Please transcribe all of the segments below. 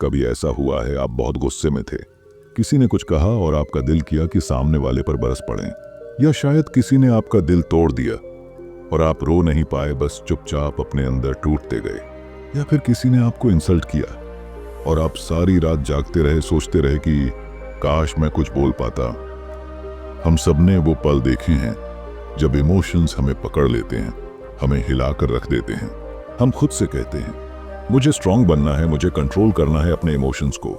कभी ऐसा हुआ है आप बहुत गुस्से में थे, किसी ने कुछ कहा और आपका दिल किया कि सामने वाले पर बरस पड़ें, या शायद किसी ने आपका दिल तोड़ दिया और आप रो नहीं पाए, बस चुपचाप अपने अंदर टूटते गए। या फिर किसी ने आपको इंसल्ट किया और आप सारी रात जागते रहे, सोचते रहे कि काश मैं कुछ बोल पाता। हम सबने वो पल देखे हैं जब इमोशंस हमें पकड़ लेते हैं, हमें हिलाकर रख देते हैं। हम खुद से कहते हैं मुझे स्ट्रांग बनना है, मुझे कंट्रोल करना है अपने इमोशंस को।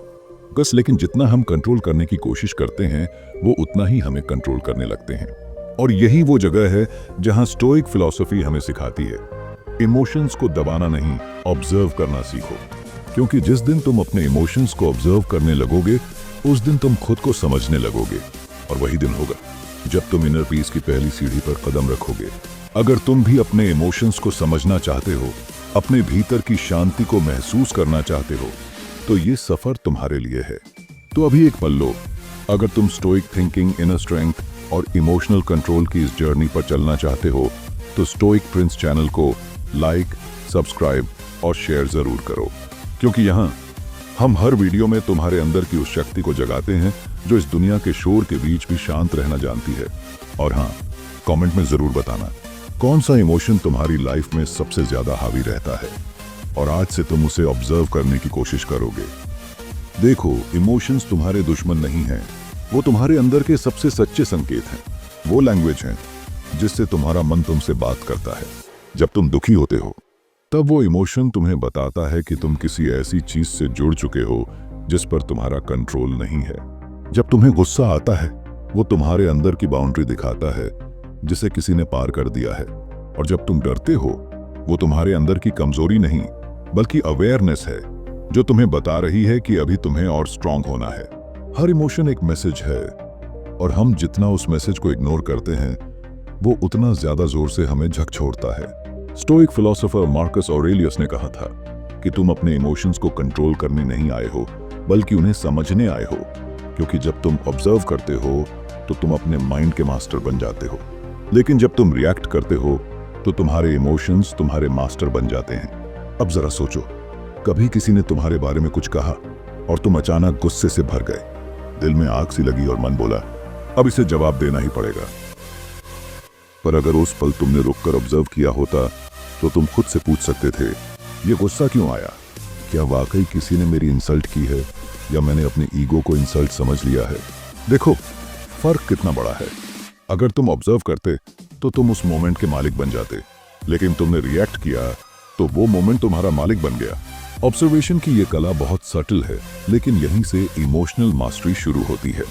बस लेकिन जितना हम कंट्रोल करने की कोशिश करते हैं वो उतना ही हमें कंट्रोल करने लगते हैं। और यही वो जगह है जहां स्टोइक फिलॉसफी हमें सिखाती है इमोशंस को दबाना नहीं, ऑब्जर्व करना सीखो। क्योंकि जिस दिन तुम अपने इमोशंस को ऑब्जर्व करने लगोगे उस दिन तुम खुद को समझने लगोगे, और वही दिन होगा जब तुम इनर पीस की पहली सीढ़ी पर कदम रखोगे। अगर तुम भी अपने इमोशंस को समझना चाहते हो, अपने भीतर की शांति को महसूस करना चाहते हो, तो ये सफर तुम्हारे लिए है। तो अभी एक पल लो। अगर तुम स्टोइक थिंकिंग, इनर स्ट्रेंथ और इमोशनल कंट्रोल की इस जर्नी पर चलना चाहते हो तो स्टोइक प्रिंस चैनल को लाइक, सब्सक्राइब और शेयर जरूर करो, क्योंकि यहाँ हम हर वीडियो में तुम्हारे अंदर की उस शक्ति को जगाते हैं जो इस दुनिया के शोर के बीच भी शांत रहना जानती है। और हाँ, कमेंट में जरूर बताना कौन सा इमोशन तुम्हारी लाइफ में सबसे ज्यादा हावी रहता है, और आज से तुम उसे ऑब्जर्व करने की कोशिश करोगे। देखो, इमोशंस तुम्हारे दुश्मन नहीं हैं, वो तुम्हारे अंदर के सबसे सच्चे संकेत हैं। वो लैंग्वेज हैं जिससे तुम्हारा मन तुमसे बात करता है। जब तुम दुखी होते हो तब वो इमोशन तुम्हें बताता है कि तुम किसी ऐसी चीज से जुड़ चुके हो जिस पर तुम्हारा कंट्रोल नहीं है। जब तुम्हें गुस्सा आता है वो तुम्हारे अंदर की बाउंड्री दिखाता है जिसे किसी ने पार कर दिया है। और जब तुम डरते हो वो तुम्हारे अंदर की कमजोरी नहीं बल्कि अवेयरनेस है जो तुम्हें बता रही है कि अभी तुम्हें और स्ट्रांग होना है। हर इमोशन एक मैसेज है, और हम जितना उस मैसेज को इग्नोर करते हैं वो उतना ज्यादा जोर से हमें झकझोरता है। स्टोइक फिलोसोफर मार्कस ऑरेलियस ने कहा था कि तुम अपने इमोशंस को कंट्रोल करने नहीं आए हो बल्कि उन्हें समझने आए हो, क्योंकि जब तुम ऑब्जर्व करते हो तो तुम अपने माइंड के मास्टर बन जाते हो, लेकिन जब तुम रिएक्ट करते हो तो तुम्हारे इमोशंस तुम्हारे मास्टर बन जाते हैं। अब जरा सोचो, कभी किसी ने तुम्हारे बारे में कुछ कहा और तुम अचानक गुस्से से भर गए, दिल में आग सी लगी और मन बोला अब इसे जवाब देना ही पड़ेगा। पर अगर उस पल तुमने रुककर ऑब्जर्व किया होता तो तुम खुद से पूछ सकते थे ये गुस्सा क्यों आया? क्या वाकई किसी ने मेरी इंसल्ट की है, या मैंने अपने ईगो को इंसल्ट समझ लिया है? देखो फर्क कितना बड़ा है। अगर तुम ऑब्जर्व करते तो तुम उस मोमेंट के मालिक बन जाते, लेकिन तुमने रिएक्ट किया तो वो मोमेंट तुम्हारा मालिक बन गया। ऑब्जर्वेशन की ये कला बहुत सटल है, लेकिन यहीं से इमोशनल मास्टरी शुरू होती है।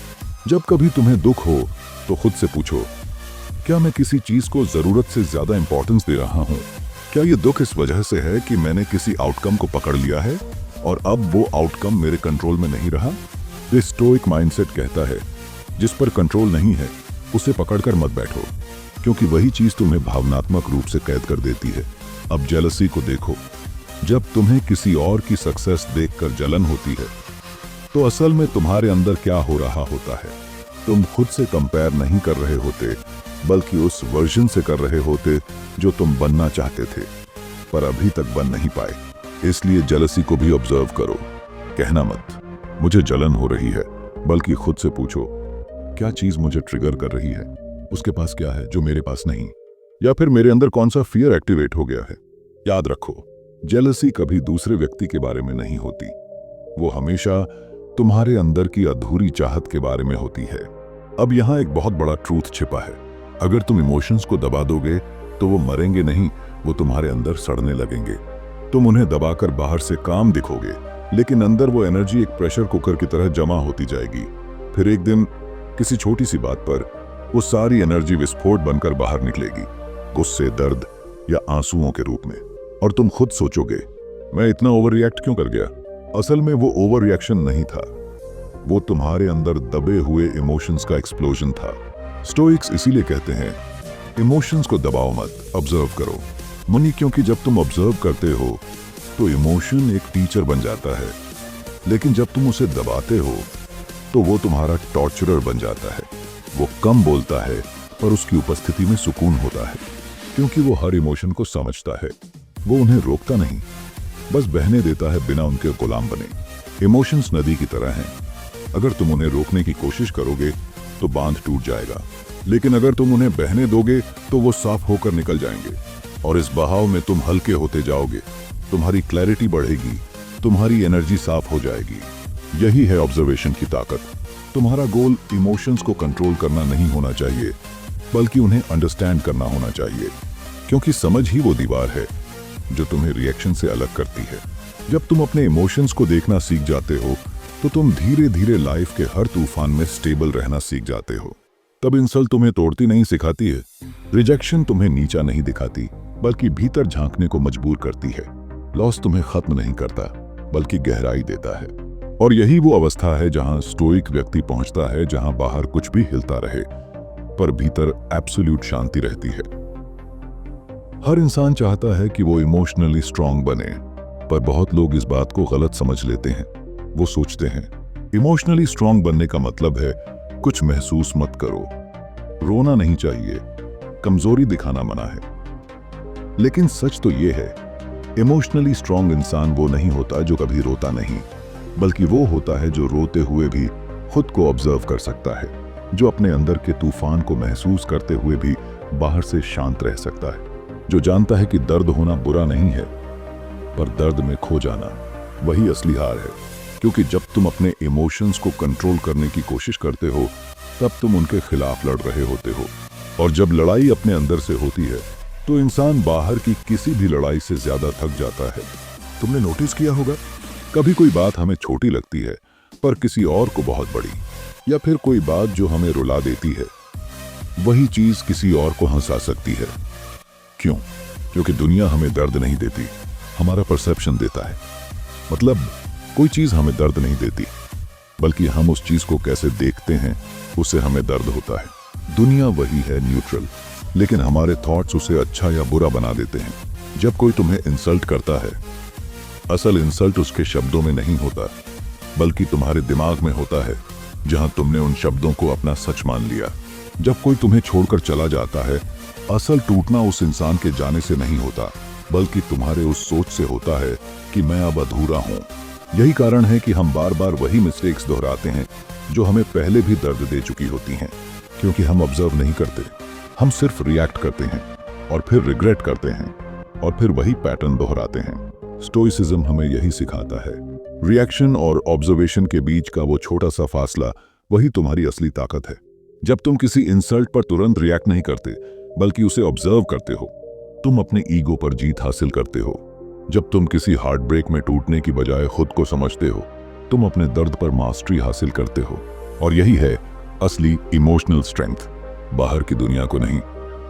जब कभी तुम्हें दुख हो तो खुद से पूछो क्या मैं किसी चीज को जरूरत से ज्यादा इंपॉर्टेंस दे रहा हूँ? क्या ये दुख इस वजह से है कि मैंने किसी आउटकम को पकड़ लिया है और अब वो आउटकम मेरे कंट्रोल में नहीं रहा? दिस स्टोइक माइंडसेट कहता है जिस पर कंट्रोल नहीं है उसे पकड़कर मत बैठो, क्योंकि वही चीज तुम्हें भावनात्मक रूप से कैद कर देती है। अब जेलसी को देखो, जब तुम्हें किसी और की सक्सेस देखकर जलन होती है तो असल में तुम्हारे अंदर क्या हो रहा होता है? तुम खुद से कंपेयर नहीं कर रहे होते बल्कि उस वर्जन से कर रहे होते जो तुम बनना चाहते थे पर अभी तक बन नहीं पाए। इसलिए जेलसी को भी ऑब्जर्व करो। कहना मत मुझे जलन हो रही है, बल्कि खुद से पूछो क्या चीज मुझे ट्रिगर कर रही है? उसके पास क्या है जो मेरे पास नहीं? या फिर मेरे अंदर कौन सा फियर एक्टिवेट हो गया है? याद रखो, जेलसी कभी दूसरे व्यक्ति के बारे में नहीं होती, वो हमेशा तुम्हारे अंदर की अधूरी चाहत के बारे में होती है। अब यहाँ एक बहुत बड़ा ट्रूथ छिपा है। अगर तुम इमोशंस को दबा दोगे तो वो मरेंगे नहीं, वो तुम्हारे अंदर सड़ने लगेंगे। तुम उन्हें दबाकर बाहर से काम दिखोगे, लेकिन अंदर वो एनर्जी एक प्रेशर कुकर की तरह जमा होती जाएगी। फिर एक दिन किसी छोटी सी बात पर वो सारी एनर्जी विस्फोट बनकर बाहर निकलेगी, गुस्से, दर्द या आंसुओं के रूप में। और तुम खुद सोचोगे मैं इतना ओवर रिएक्ट क्यों कर गया? असल में वो ओवर रिएक्शन नहीं था, वो तुम्हारे अंदर दबे हुए इमोशंस का एक्सप्लोजन था। स्टोइक्स इसीलिए कहते हैं इमोशंस को दबाओ मत, ऑब्जर्व करो। मुनी, क्योंकि जब तुम ऑब्जर्व करते हो तो इमोशन एक टीचर बन जाता है, लेकिन जब तुम उसे दबाते हो तो वो तुम्हारा टॉर्चरर बन जाता है। वो कम बोलता है पर उसकी उपस्थिति में सुकून होता है, क्योंकि वो हर इमोशन को समझता है। वो उन्हें रोकता नहीं, बस बहने देता है बिना उनके गुलाम बने। इमोशंस नदी की तरह हैं। अगर तुम उन्हें रोकने की कोशिश करोगे तो बांध टूट जाएगा, लेकिन अगर तुम उन्हें बहने दोगे तो वो साफ होकर निकल जाएंगे। और इस बहाव में तुम हल्के होते जाओगे, तुम्हारी क्लैरिटी बढ़ेगी, तुम्हारी एनर्जी साफ हो जाएगी। यही है ऑब्जर्वेशन की ताकत। तुम्हारा गोल इमोशंस को कंट्रोल करना नहीं होना चाहिए, बल्कि उन्हें अंडरस्टैंड करना होना चाहिए, क्योंकि समझ ही वो दीवार है जो तुम्हें रिएक्शन से अलग करती है। जब तुम अपने इमोशंस को देखना सीख जाते हो तो तुम धीरे धीरे लाइफ के हर तूफान में स्टेबल रहना सीख जाते हो। तब इंसल्ट तुम्हें तोड़ती नहीं सिखाती है, रिजेक्शन तुम्हें नीचा नहीं दिखाती, बल्कि भीतर झांकने को मजबूर करती है। लॉस तुम्हें खत्म नहीं करता, बल्कि गहराई देता है। और यही वो अवस्था है जहां स्टोइक व्यक्ति पहुंचता है, जहां बाहर कुछ भी हिलता रहे पर भीतर एब्सोल्यूट शांति रहती है। हर इंसान चाहता है कि वो इमोशनली स्ट्रांग बने, पर बहुत लोग इस बात को गलत समझ लेते हैं। वो सोचते हैं इमोशनली स्ट्रांग बनने का मतलब है कुछ महसूस मत करो, रोना नहीं चाहिए, कमजोरी दिखाना मना है। लेकिन सच तो ये है, इमोशनली स्ट्रांग इंसान वो नहीं होता जो कभी रोता नहीं, बल्कि वो होता है जो रोते हुए भी खुद को ऑब्जर्व कर सकता है, जो अपने अंदर के तूफान को महसूस करते हुए भी बाहर से शांत रह सकता है, जो जानता है कि दर्द होना बुरा नहीं है, पर दर्द में खो जाना वही असली हार है। क्योंकि जब तुम अपने इमोशंस को कंट्रोल करने की कोशिश करते हो, तब तुम उनके खिलाफ लड़ रहे होते हो। और जब लड़ाई अपने अंदर से होती है तो इंसान बाहर की किसी भी लड़ाई से ज्यादा थक जाता है। तुमने नोटिस किया होगा, कभी कोई बात हमें छोटी लगती है पर किसी और को बहुत बड़ी, या फिर कोई बात जो हमें रुला देती है, वही चीज किसी और को हंसा सकती है। क्यों? क्योंकि दुनिया हमें दर्द नहीं देती, हमारा परसेप्शन देता है। मतलब कोई चीज हमें दर्द नहीं देती, बल्कि हम उस चीज को कैसे देखते हैं उससे हमें दर्द होता है। दुनिया वही है न्यूट्रल, लेकिन हमारे थॉट्स उसे अच्छा या बुरा बना देते हैं। जब कोई तुम्हें इंसल्ट करता है, असल इंसल्ट उसके शब्दों में नहीं होता, बल्कि तुम्हारे दिमाग में होता है, जहां तुमने उन शब्दों को अपना सच मान लिया। जब कोई तुम्हें छोड़कर चला जाता है, असल टूटना उस इंसान के जाने से नहीं होता, बल्कि तुम्हारे उस सोच से होता है कि मैं अब अधूरा हूं। यही कारण है कि हम बार बार वही मिस्टेक्स दोहराते हैं जो हमें पहले भी दर्द दे चुकी होती हैं, क्योंकि हम ऑब्जर्व नहीं करते, हम सिर्फ रिएक्ट करते हैं और फिर रिग्रेट करते हैं और फिर वही पैटर्न दोहराते हैं। स्टोइसिज्म हमें यही सिखाता है। रिएक्शन और ऑब्जर्वेशन के बीच का वो छोटा सा फासला, वही तुम्हारी असली ताकत है। जब तुम किसी इंसल्ट पर तुरंत रिएक्ट नहीं करते, बल्कि उसे ऑब्जर्व करते हो, तुम अपने ईगो पर जीत हासिल करते हो। जब तुम किसी हार्ट ब्रेक में टूटने की बजाय खुद को समझते हो, तुम अपने दर्द पर मास्टरी हासिल करते हो। और यही है असली इमोशनल स्ट्रेंथ, बाहर की दुनिया को नहीं,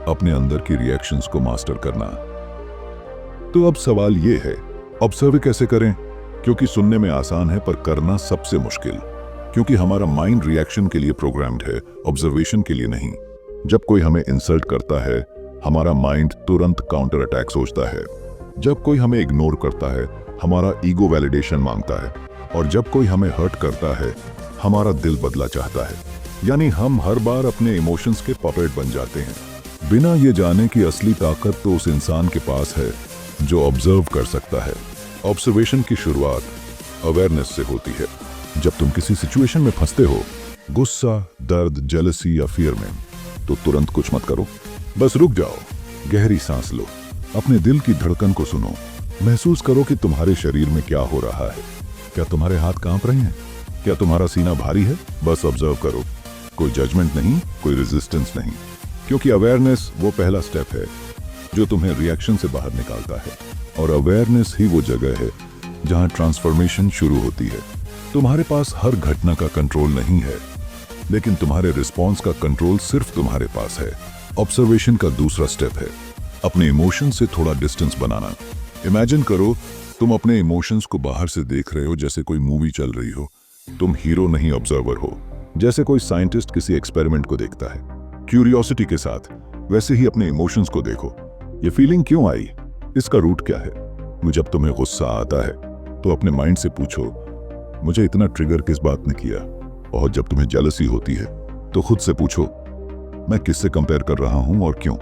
अपने अंदर की रिएक्शंस को मास्टर करना। तो अब सवाल ये है, ऑब्जर्व कैसे करें? क्योंकि सुनने में आसान है, पर करना सबसे मुश्किल, क्योंकि हमारा माइंड रिएक्शन के लिए प्रोग्राम्ड है, ऑब्जर्वेशन के लिए नहीं। जब कोई हमें इंसल्ट करता है, हमारा माइंड तुरंत काउंटर अटैक सोचता है। जब कोई हमें इग्नोर करता है, हमारा ईगो वैलिडेशन मांगता है। और जब कोई हमें हर्ट करता है, हमारा दिल बदला चाहता है। यानी हम हर बार अपने इमोशंस के पपेट बन जाते हैं, बिना ये जाने कि असली ताकत तो उस इंसान के पास है जो ऑब्जर्व कर सकता है। ऑब्जर्वेशन की शुरुआत अवेयरनेस से होती है। जब तुम किसी सिचुएशन में फंसते हो, गुस्सा, दर्द, जेलसी या फियर में, तो तुरंत कुछ मत करो, बस रुक जाओ, गहरी सांस लो, अपने दिल की धड़कन को सुनो, महसूस करो कि तुम्हारे शरीर में क्या हो रहा है। क्या तुम्हारे हाथ कांप रहे हैं? क्या तुम्हारा सीना भारी है? बस ऑब्जर्व करो, कोई जजमेंट नहीं, कोई रेजिस्टेंस नहीं, क्योंकि अवेयरनेस वो पहला स्टेप है जो तुम्हें रिएक्शन से बाहर निकालता है। और अवेयरनेस ही वो जगह है जहां ट्रांसफॉर्मेशन शुरू होती है। तुम्हारे पास हर घटना का कंट्रोल नहीं है, लेकिन तुम्हारे रिस्पॉन्स का कंट्रोल सिर्फ तुम्हारे पास है। ऑब्जर्वेशन का दूसरा स्टेप है अपने इमोशन से थोड़ा डिस्टेंस बनाना। इमेजिन करो तुम अपने इमोशंस को बाहर से देख रहे हो, जैसे कोई मूवी चल रही हो। तुम हीरो नहीं, ऑब्जर्वर हो। जैसे कोई साइंटिस्ट किसी एक्सपेरिमेंट को देखता है क्यूरियोसिटी के साथ, वैसे ही अपने इमोशंस को देखो। ये फीलिंग क्यों आई? इसका रूट क्या है? जब तुम्हें गुस्सा आता है तो अपने माइंड से पूछो, मुझे इतना ट्रिगर किस बात ने किया? और जब तुम्हें जेलसी होती है तो खुद से पूछो, मैं किससे कंपेयर कर रहा हूं और क्यों?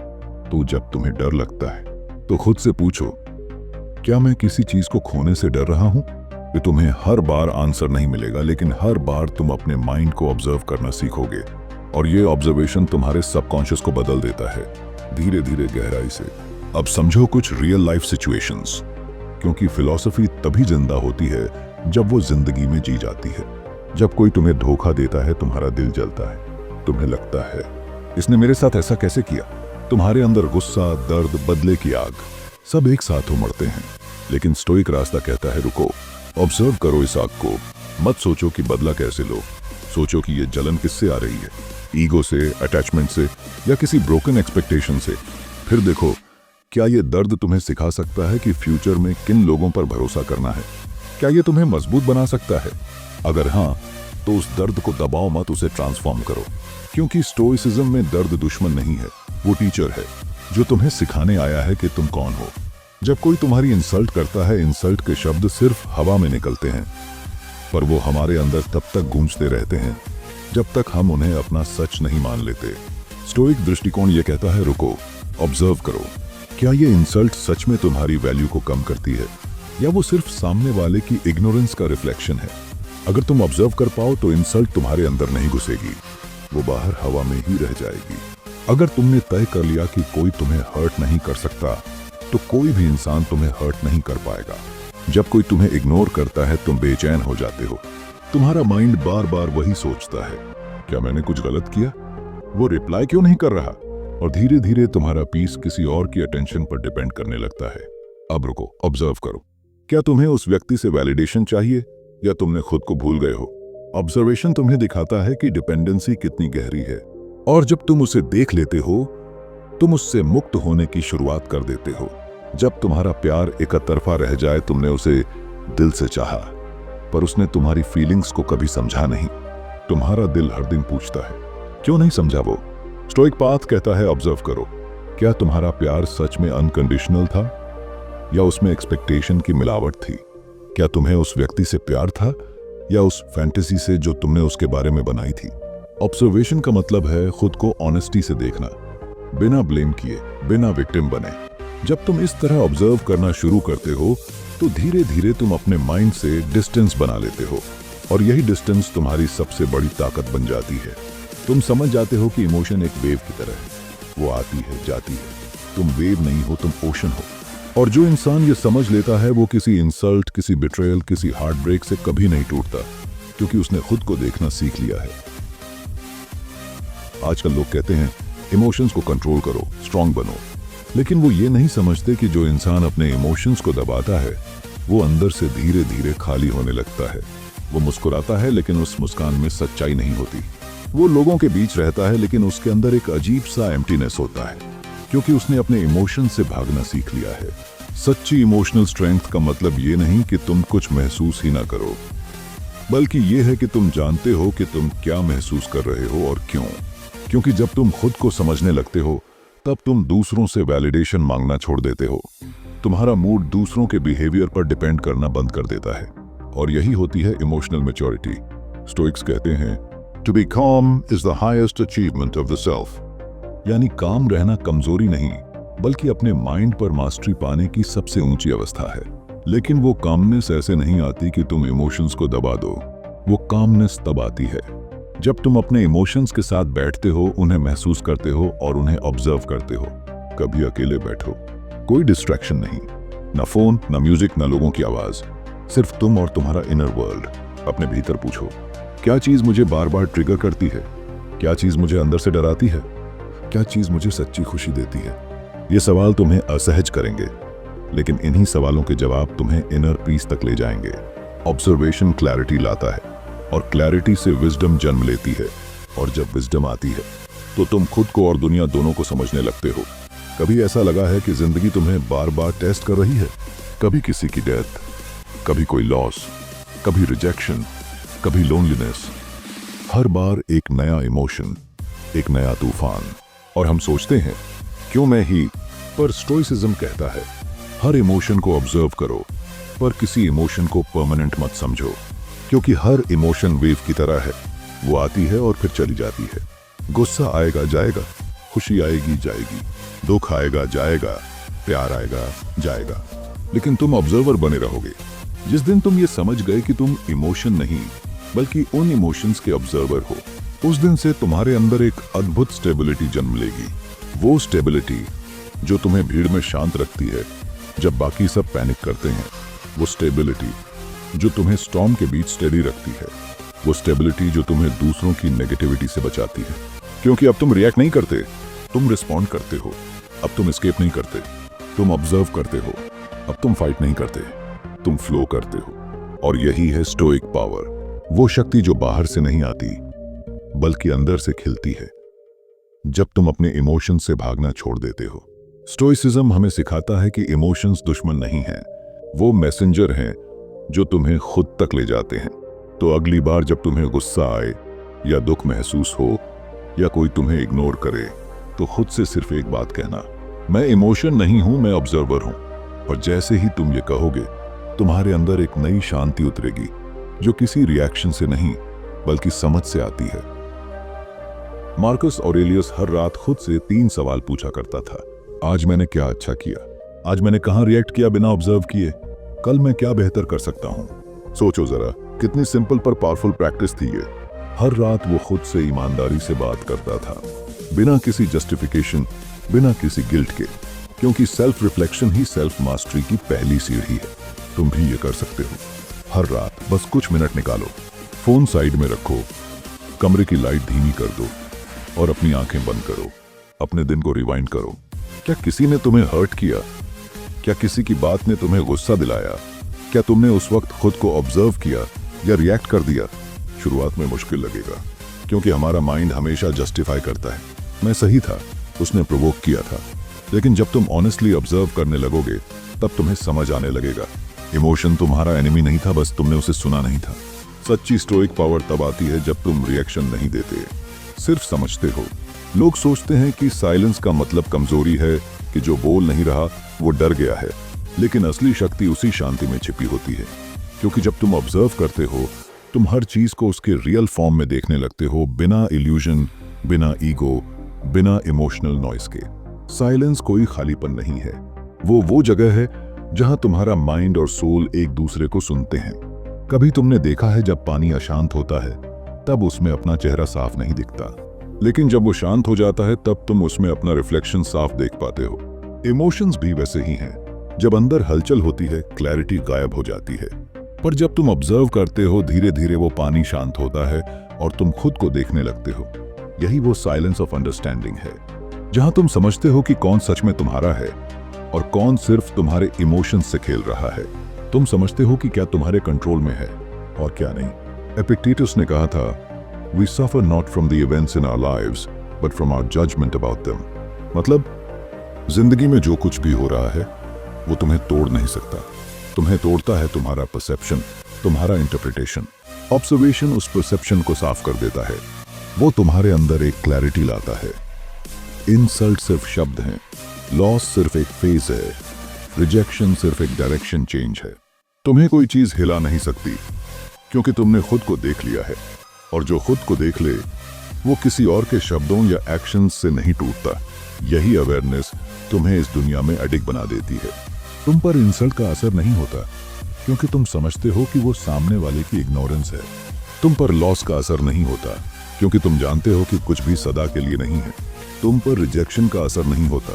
तो जब तुम्हें डर लगता है तो खुद से पूछो, क्या मैं किसी चीज को खोने से डर रहा हूं? कि तुम्हें हर बार आंसर नहीं मिलेगा, लेकिन हर बार तुम अपने माइंड को ऑब्जर्व करना सीखोगे और ये ऑब्जर्वेशन तुम्हारे सबकॉन्शियस को बदल देता है, धीरे धीरे गहराई से। अब समझो कुछ रियल लाइफ सिचुएशंस, क्योंकि फिलॉसफी तभी जिंदा होती है जब वो जिंदगी में जी जाती है। जब कोई तुम्हें धोखा देता है, तुम्हारा दिल जलता है, तुम्हें लगता है इसने मेरे साथ ऐसा कैसे किया। तुम्हारे अंदर गुस्सा, दर्द, बदले की आग सब एक साथ उमड़ते हैं। लेकिन स्टोइक रास्ता कहता है रुको, ऑब्जर्व करो इस आग को। मत सोचो कि बदला कैसे लो, सोचो कि ये जलन किससे आ रही है, ईगो से, अटैचमेंट से, या किसी ब्रोकन एक्सपेक्टेशन से। फिर देखो, क्या ये दर्द तुम्हें सिखा सकता है कि फ्यूचर में किन लोगों पर भरोसा करना है? क्या ये तुम्हें मजबूत बना सकता है? अगर हाँ, तो उस दर्द को दबाओ मत, उसे ट्रांसफॉर्म करो। क्योंकि स्टोइसिज्म में दर्द दुश्मन नहीं है, वो टीचर है जो तुम्हें सिखाने आया है कि तुम कौन हो। जब कोई तुम्हारी इंसल्ट करता है, इंसल्ट के शब्द सिर्फ हवा में निकलते हैं, पर वो हमारे अंदर तब तक गूंजते रहते हैं जब तक हम उन्हें अपना सच नहीं मान लेते। स्टोइक दृष्टिकोण ये कहता है रुको, ऑब्जर्व करो, क्या ये इंसल्ट सच में तुम्हारी वैल्यू को कम करती है या वो सिर्फ सामने वाले की इग्नोरेंस का रिफ्लेक्शन है? अगर तुम ऑब्जर्व कर पाओ तो इंसल्ट तुम्हारे अंदर नहीं घुसेगी, वो बाहर हवा में ही रह जाएगी। अगर तुमने तय कर लिया कि कोई तुम्हें हर्ट नहीं कर सकता, तो कोई भी इंसान तुम्हें हर्ट नहीं कर पाएगा। जब कोई तुम्हें इग्नोर करता है, तुम बेचैन हो जाते हो। तुम्हारा माइंड बार बार वही सोचता है, क्या मैंने कुछ गलत किया? वो रिप्लाई क्यों नहीं कर रहा? और धीरे धीरे तुम्हारा पीस किसी और की अटेंशन पर डिपेंड करने लगता है। अब रुको, ऑब्जर्व करो, क्या तुम्हें उस व्यक्ति से वैलिडेशन चाहिए या तुमने खुद को भूल गए हो? ऑब्जर्वेशन तुम्हें दिखाता है कि डिपेंडेंसी कितनी गहरी है, और जब तुम उसे देख लेते हो, तुम उससे मुक्त होने की शुरुआत कर देते हो। जब तुम्हारा प्यार एक तरफा रह जाए, तुमने उसे दिल से चाहा, पर उसने तुम्हारी फीलिंग्स को कभी समझा नहीं। तुम्हारा दिल हर दिन पूछता है, क्यों नहीं समझा वो? स्टोइक पाथ कहता है ऑब्जर्व करो, क्या तुम्हारा प्यार सच में अनकंडीशनल था या उसमें एक्सपेक्टेशन की मिलावट थी? क्या तुम्हें उस व्यक्ति से प्यार था या उस फैंटेसी से जो तुमने उसके बारे में बनाई थी? ऑब्जर्वेशन का मतलब है खुद को ऑनेस्टी से देखना, बिना ब्लेम किए, बिना विक्टिम बने। जब तुम इस तरह ऑब्जर्व करना शुरू करते हो, तो धीरे धीरे तुम अपने माइंड से डिस्टेंस बना लेते हो, और यही डिस्टेंस तुम्हारी सबसे बड़ी ताकत बन जाती है। तुम समझ जाते हो कि इमोशन एक वेव की तरह है, वो आती है, जाती है। तुम वेव नहीं हो, तुम ओशन हो। और जो इंसान ये समझ लेता है, वो किसी इंसल्ट, किसी बिट्रेयल, किसी हार्ट ब्रेक से कभी नहीं टूटता, क्योंकि उसने खुद को देखना सीख लिया है। आजकल लोग कहते हैं इमोशंस को कंट्रोल करो, स्ट्रांग बनो, लेकिन वो ये नहीं समझते कि जो इंसान अपने इमोशंस को दबाता है, वो अंदर से धीरे धीरे खाली होने लगता है। वो मुस्कुराता है, लेकिन उस मुस्कान में सच्चाई नहीं होती। वो लोगों के बीच रहता है, लेकिन उसके अंदर एक अजीब सा एम्प्टीनेस होता है, क्योंकि उसने अपने इमोशन से भागना सीख लिया है। सच्ची इमोशनल स्ट्रेंथ का मतलब ये नहीं कि तुम कुछ महसूस ही ना करो, बल्कि ये है कि तुम जानते हो कि तुम क्या महसूस कर रहे हो और क्यों। क्योंकि जब तुम खुद को समझने लगते हो, तब तुम दूसरों से वैलिडेशन मांगना छोड़ देते हो। तुम्हारा मूड दूसरों के बिहेवियर पर डिपेंड करना बंद कर देता है, और यही होती है इमोशनल मैच्योरिटी। स्टोइक्स कहते हैं, to be calm is the highest achievement of the self। यानी काम रहना कमजोरी नहीं, बल्कि अपने माइंड पर मास्टरी पाने की सबसे ऊंची अवस्था है। लेकिन वो कामनेस ऐसे नहीं आती कि तुम इमोशंस को दबा दो। वो कामनेस तब आती है जब तुम अपने इमोशंस के साथ बैठते हो, उन्हें महसूस करते हो और उन्हें ऑब्जर्व करते हो। कभी अकेले बैठो, कोई डिस्ट्रैक्शन नहीं, ना फोन, ना म्यूजिक, ना लोगों की आवाज, सिर्फ तुम और तुम्हारा इनर वर्ल्ड। अपने भीतर पूछो, क्या चीज मुझे बार बार ट्रिगर करती है? क्या चीज मुझे अंदर से डराती है? क्या चीज मुझे सच्ची खुशी देती है? ये सवाल तुम्हें असहज करेंगे, लेकिन इन्हीं सवालों के जवाब तुम्हें इनर पीस तक ले जाएंगे। ऑब्जर्वेशन क्लैरिटी लाता है, और क्लैरिटी से विजडम जन्म लेती है, और जब विजडम आती है, तो तुम खुद को और दुनिया दोनों को समझने लगते हो। कभी ऐसा लगा है कि जिंदगी तुम्हें बार बार टेस्ट कर रही है? कभी किसी की डेथ, कभी कोई लॉस, कभी रिजेक्शन, कभी लोनलीनेस। हर बार एक नया इमोशन, एक नया तूफान, और हम सोचते हैं क्यों मैं ही? पर स्टोइसिज्म कहता है, हर इमोशन को ऑब्जर्व करो, पर किसी इमोशन को परमानेंट मत समझो, क्योंकि हर इमोशन वेव की तरह है। वो आती है और फिर चली जाती है। गुस्सा आएगा, जाएगा, खुशी आएगी, जाएगी, दुख आएगा, जाएगा, प्यार आएगा, जाएगा, लेकिन तुम ऑब्जर्वर बने रहोगे। जिस दिन तुम ये समझ गए कि तुम इमोशन नहीं बल्कि उन इमोशंस के ऑब्जर्वर हो, उस दिन से तुम्हारे अंदर एक अद्भुत स्टेबिलिटी जन्म लेगी। वो स्टेबिलिटी जो तुम्हें भीड़ में शांत रखती है जब बाकी सब पैनिक करते हैं। वो स्टेबिलिटी जो तुम्हें स्टॉर्म के बीच स्टेडी रखती है। वो स्टेबिलिटी जो तुम्हें दूसरों की नेगेटिविटी से बचाती है। क्योंकि अब तुम रिएक्ट नहीं करते, तुम रिस्पॉन्ड करते हो। अब तुम एस्केप नहीं करते, तुम ऑब्जर्व करते हो। अब तुम फाइट नहीं करते, तुम फ्लो करते हो। और यही है स्टोइक पावर, वो शक्ति जो बाहर से नहीं आती बल्कि अंदर से खिलती है जब तुम अपने इमोशंस से भागना छोड़ देते हो। स्टोइसिज्म हमें सिखाता है कि इमोशंस दुश्मन नहीं हैं, वो मैसेंजर हैं जो तुम्हें खुद तक ले जाते हैं। तो अगली बार जब तुम्हें गुस्सा आए या दुख महसूस हो या कोई तुम्हें इग्नोर करे, तो खुद से सिर्फ एक बात कहना, मैं इमोशन नहीं हूं, मैं ऑब्जर्वर हूं। और जैसे ही तुम ये कहोगे, तुम्हारे अंदर एक नई शांति उतरेगी जो किसी रिएक्शन से नहीं बल्कि समझ से आती है। मार्कस ऑरेलियस हर रात खुद से 3 सवाल पूछा करता था। आज मैंने क्या अच्छा किया? आज मैंने कहां रिएक्ट किया बिना ऑब्जर्व किए? कल मैं क्या बेहतर कर सकता हूं? सोचो जरा, कितनी सिंपल पर पावरफुल प्रैक्टिस थी ये। हर रात वो खुद से ईमानदारी से बात करता था, बिना किसी जस्टिफिकेशन, बिना किसी गिल्ट के। क्योंकि सेल्फ रिफ्लेक्शन ही सेल्फ मास्टरी की पहली सीढ़ी है। तुम भी ये कर सकते हो। हर रात बस कुछ मिनट निकालो, फोन साइड में रखो, कमरे की लाइट धीमी कर दो और अपनी आंखें बंद करो। अपने दिन को रिवाइंड करो। क्या किसी ने तुम्हें हर्ट किया? क्या किसी की बात ने तुम्हें गुस्सा दिलाया? क्या तुमने उस वक्त खुद को ऑब्जर्व किया या रिएक्ट कर दिया? शुरुआत में मुश्किल लगेगा, क्योंकि हमारा माइंड हमेशा जस्टिफाई करता है, मैं सही था, उसने प्रोवोक किया था। लेकिन जब तुम ऑनेस्टली ऑब्जर्व करने लगोगे, तब तुम्हें समझ आने लगेगा, इमोशन तुम्हारा एनिमी नहीं था, बस तुमने उसे सुना नहीं था। सच्ची स्टोइक पावर तब आती है जब तुम रिएक्शन नहीं देते, सिर्फ समझते हो। लोग सोचते हैं कि साइलेंस का मतलब कमजोरी है, कि जो बोल नहीं रहा वो डर गया है। लेकिन असली शक्ति उसी शांति में छिपी होती है। क्योंकि जब तुम ऑब्जर्व करते हो, तुम हर चीज को उसके रियल फॉर्म में देखने लगते हो, बिना इल्यूजन, बिना ईगो, बिना इमोशनल नॉइस के। साइलेंस कोई खालीपन नहीं है, वो जगह है जहां तुम्हारा माइंड और सोल एक दूसरे को सुनते हैं। कभी तुमने देखा है जब पानी अशांत होता है तब उसमें अपना चेहरा साफ नहीं दिखता, लेकिन जब वो शांत हो जाता है तब तुम उसमें अपना रिफ्लेक्शन साफ देख पाते हो। इमोशंस भी वैसे ही हैं। जब अंदर हलचल होती है, क्लैरिटी गायब हो जाती है। पर जब तुम ऑब्जर्व करते हो, धीरे धीरे वो पानी शांत होता है और तुम खुद को देखने लगते हो। यही वो साइलेंस ऑफ अंडरस्टैंडिंग है, जहां तुम समझते हो कि कौन सच में तुम्हारा है और कौन सिर्फ तुम्हारे इमोशंस से खेल रहा है। तुम समझते हो कि क्या तुम्हारे कंट्रोल में है और क्या नहीं। एपिक्टेटस ने कहा था, We suffer not from the events in our lives, but from our judgment about them. मतलब, जिंदगी में जो कुछ भी हो रहा है वो तुम्हें तोड़ नहीं सकता। तुम्हें तोड़ता है तुम्हारा परसेप्शन, तुम्हारा इंटरप्रिटेशन। ऑब्जर्वेशन उस परसेप्शन को साफ कर देता है। वो तुम्हारे अंदर एक क्लैरिटी लाता है। इंसल्ट सिर्फ शब्द हैं, लॉस सिर्फ एक फेज है, रिजेक्शन सिर्फ एक डायरेक्शन चेंज है। तुम्हें कोई चीज हिला नहीं सकती, क्योंकि तुमने खुद को देख लिया है। और जो खुद को देख ले, वो किसी और के शब्दों या एक्शंस से नहीं टूटता। यही अवेयरनेस तुम्हें इस दुनिया में एडिक्ट बना देती है। तुम पर इंसल्ट का असर नहीं होता, क्योंकि तुम समझते हो कि वो सामने वाले की इग्नोरेंस है। तुम पर लॉस का असर नहीं होता, क्योंकि तुम जानते हो कि कुछ भी सदा के लिए नहीं है। तुम पर रिजेक्शन का असर नहीं होता,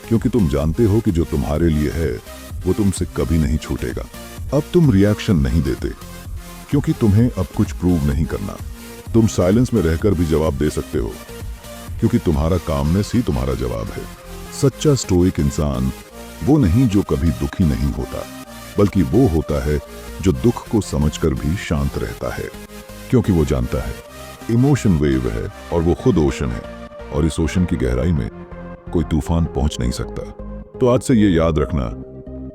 क्योंकि तुम जानते हो कि जो तुम्हारे लिए है वो तुमसे कभी नहीं छूटेगा। अब तुम रिएक्शन नहीं देते, क्योंकि तुम्हें अब कुछ प्रूव नहीं करना। तुम साइलेंस में रहकर भी जवाब दे सकते हो, क्योंकि तुम्हारा कामनेस ही तुम्हारा जवाब है। सच्चा स्टोइक इंसान वो नहीं जो कभी दुखी नहीं होता, बल्कि वो होता है जो दुख को समझकर भी शांत रहता है, क्योंकि वो जानता है इमोशन वेव है और वो खुद ओशन है, और इस ओशन की गहराई में कोई तूफान पहुंच नहीं सकता। तो आज से ये याद रखना,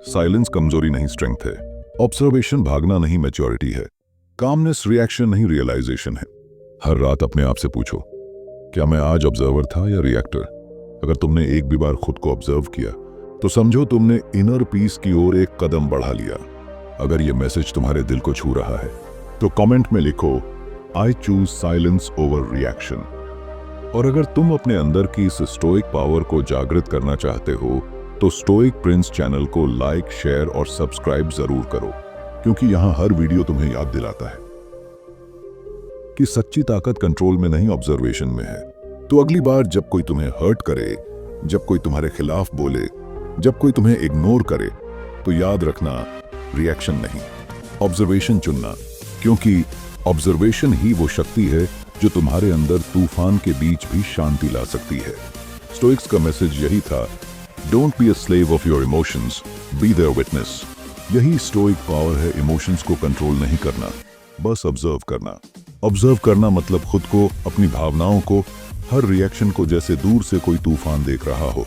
साइलेंस कमजोरी नहीं, स्ट्रेंथ है। ऑब्जर्वेशन भागना नहीं, मैच्योरिटी है। कामनेस रिएक्शन नहीं, रियलाइजेशन है। हर रात अपने आप से पूछो, क्या मैं आज ऑब्जर्वर था या रिएक्टर? अगर तुमने एक भी बार खुद को ऑब्जर्व किया, तो समझो तुमने इनर पीस की ओर एक कदम बढ़ा लिया। अगर ये मैसेज तुम्हारे दिल को छू रहा है, तो कमेंट में लिखो, I choose silence over reaction. और अगर तुम अपने अंदर की इस स्टोइक पावर को जागृत करना चाहते हो, तो स्टोइक प्रिंस चैनल को लाइक, शेयर और सब्सक्राइब जरूर करो। क्योंकि यहाँ हर वीडियो तुम्हें याद दिलाता है कि सच्ची ताकत कंट्रोल में नहीं, ऑब्जर्वेशन में है। तो अगली बार जब कोई तुम्हें हर्ट करे, जब कोई तुम्हारे खिलाफ बोले, जब कोई तुम्हें इग्नोर करे, तो याद रखना, रिएक्शन नहीं, ऑब्जर्वेशन चुनना, क्योंकि ऑब्जर्वेशन ही वो शक्ति है जो तुम्हारे अंदर तूफान के बीच भी शांति ला सकती है। स्टोइक्स का मैसेज यही था, don't be a slave of your emotions, be their witness. यही स्टोइक पावर है, इमोशंस को कंट्रोल नहीं करना, बस ऑब्जर्व करना। ऑब्जर्व करना मतलब खुद को, अपनी भावनाओं को, हर रिएक्शन को जैसे दूर से कोई तूफान देख रहा हो।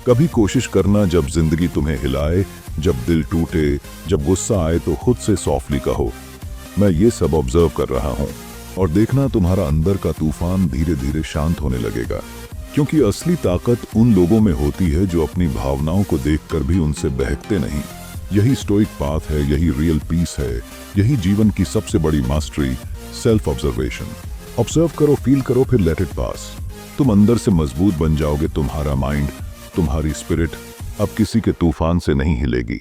कभी कोशिश करना, जब जिंदगी तुम्हें हिलाए, जब दिल टूटे, जब गुस्सा आए, तो खुद से सॉफ्टली कहो, मैं ये सब ऑब्जर्व कर रहा हूँ, और देखना तुम्हारा अंदर का तूफान धीरे धीरे शांत होने लगेगा। क्योंकि असली ताकत उन लोगों में होती है जो अपनी भावनाओं को देखकर भी उनसे बहकते नहीं। यही स्टोइक पाथ है, यही रियल पीस है, यही जीवन की सबसे बड़ी मास्टरी, सेल्फ ऑब्जर्वेशन। ऑब्जर्व करो, फील करो, फिर लेट इट पास। तुम अंदर से मजबूत बन जाओगे, तुम्हारा माइंड, तुम्हारी स्पिरिट अब किसी के तूफान से नहीं हिलेगी।